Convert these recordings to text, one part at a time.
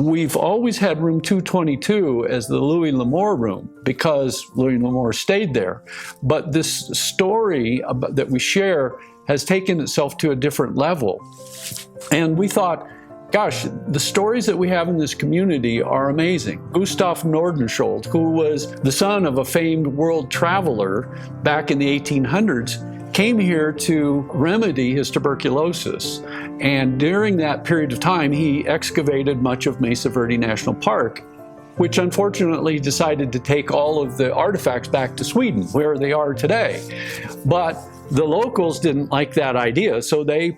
We've always had room 222 as the Louis L'Amour room because Louis L'Amour stayed there. But this story that we share has taken itself to a different level. And we thought, gosh, the stories that we have in this community are amazing. Gustav Nordenskjöld, who was the son of a famed world traveler back in the 1800s, came here to remedy his tuberculosis. And during that period of time, he excavated much of Mesa Verde National Park, which unfortunately decided to take all of the artifacts back to Sweden, where they are today. But the locals didn't like that idea, so they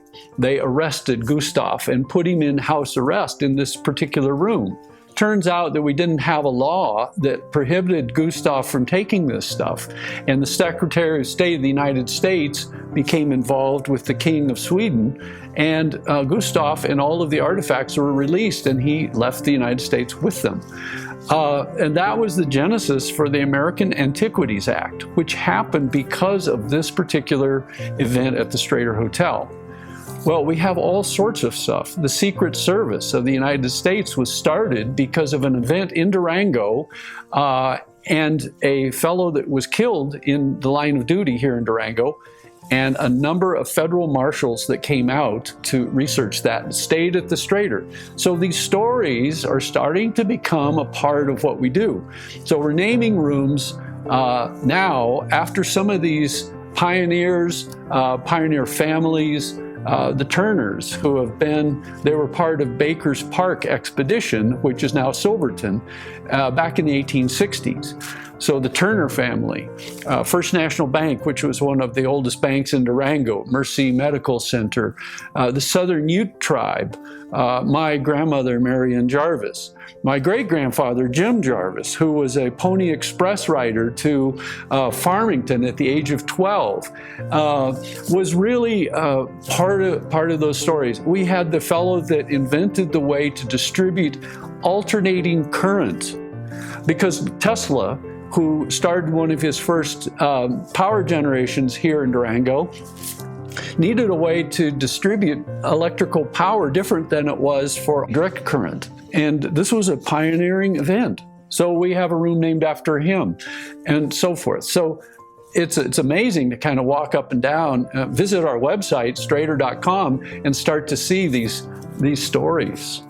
arrested Gustav and put him in house arrest in this particular room. Turns out that we didn't have a law that prohibited Gustav from taking this stuff. And the Secretary of State of the United States became involved with the King of Sweden, and Gustav and all of the artifacts were released, and he left the United States with them. And that was the genesis for the American Antiquities Act, which happened because of this particular event at the Strater Hotel. Well, we have all sorts of stuff. The Secret Service of the United States was started because of an event in Durango and a fellow that was killed in the line of duty here in Durango, and a number of federal marshals that came out to research that and stayed at the Strater. So these stories are starting to become a part of what we do. So we're naming rooms now after some of these pioneers, pioneer families, the Turners, who have they were part of Baker's Park expedition, which is now Silverton, back in the 1860s. So the Turner family, First National Bank, which was one of the oldest banks in Durango, Mercy Medical Center, the Southern Ute tribe, my grandmother, Marion Jarvis, my great-grandfather, Jim Jarvis, who was a Pony Express rider to Farmington at the age of 12, was really part of those stories. We had the fellow that invented the way to distribute alternating current, because Tesla, who started one of his first power generations here in Durango, needed a way to distribute electrical power different than it was for direct current. And this was a pioneering event. So we have a room named after him, and so forth. So it's amazing to kind of walk up and down, visit our website, strater.com, and start to see these stories.